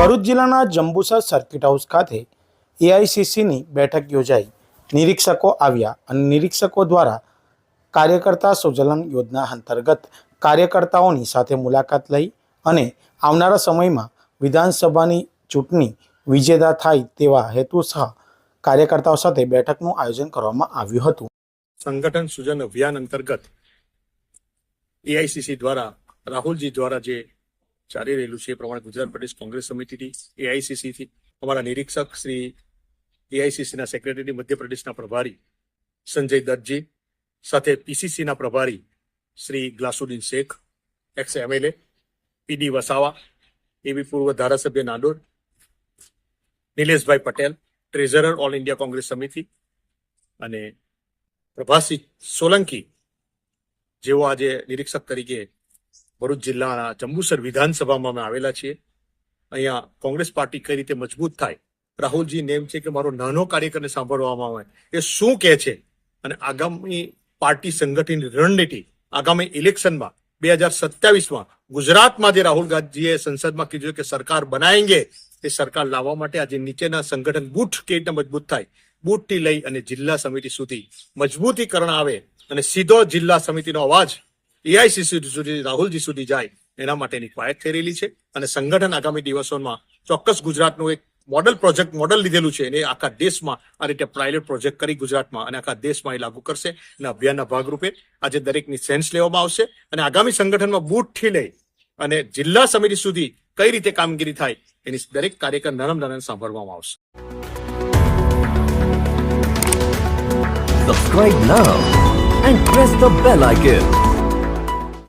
ભરૂચ જિલ્લાના Jambusar circuit house ખાતે એઆઈસીસીની બેઠક યોજાઈ. નિરીક્ષકો આવ્યા અને નિરીક્ષકો દ્વારા કાર્યકર્તા સંકલન યોજના અંતર્ગત કાર્યકર્તાઓની સાથે મુલાકાત લઈ અને આવનારા સમયમાં વિધાનસભાની ચૂંટણી વિજેતા થાય તેવા હેતુસર કાર્યકર્તાઓ સાથે બેઠકનું આયોજન કરવામાં આવ્યું હતું. સંગઠન સૃજન અભિયાન અંતર્ગત એઆઈસીસી દ્વારા રાહુલજી દ્વારા જે ચાલી રહેલું છે એ પ્રમાણે ગુજરાત પ્રદેશ કોંગ્રેસ સમિતિથી એઆઈસીસીથી અમારા નિરીક્ષક શ્રી એઆઈસીસીના સેક્રેટરી મધ્યપ્રદેશના પ્રભારી સંજય દત્તજી સાથે પીસીસીના પ્રભારી Shri Gyasuddin Shaikh ex MLA P D Vasava એવી પૂર્વ ધારાસભ્ય Nandod Nileshbhai Patel treasurer All India Congress સમિતિ અને પ્રભાસિંહ સોલંકી જેઓ આજે નિરીક્ષક તરીકે ભરૂચ જિલ્લાના જંબુસર વિધાનસભામાં અમે આવેલા છીએ. અહીંયા કોંગ્રેસ પાર્ટી કઈ રીતે મજબૂત થાય, રાહુલજી નેમ છે કે મારો નાનો કાર્યકરને સાંભળવામાં આવે એ શું કહે છે અને આગામી પાર્ટી સંગઠનની રણનીતિ આગામી ઇલેક્શનમાં 2027માં ગુજરાતમાં જે રાહુલ ગાંધીએ સંસદમાં કીધું કે સરકાર બનાવેંગે એ સરકાર લાવવા માટે આજે નીચેના સંગઠન બૂથ કેવી રીતે મજબૂત થાય, બૂથથી લઈ અને જિલ્લા સમિતિ સુધી મજબૂતીકરણ આવે અને સીધો જિલ્લા સમિતિનો અવાજ એઆઈસીસી સુધી રાહુલજી સુધી જાય એના માટેની કવાયત થઈ રહેલી છે. અને સંગઠન આગામી દિવસોમાં ચોક્કસ ગુજરાતનું એક મોડલ લીધેલું છે અને આખા દેશમાં આ રીતે પાયલોટ પ્રોજેક્ટ કરી ગુજરાતમાં અને આખા દેશમાં એ લાગુ કરશે અને અભિયાનના ભાગરૂપે આજે દરેકની સેન્સ લેવામાં આવશે અને આગામી સંગઠનમાં બૂથથી લઈ અને જિલ્લા સમિતિ સુધી કઈ રીતે કામગીરી થાય એની દરેક કાર્યકર નરમ સાંભળવામાં આવશે. Subscribe now and press the bell icon.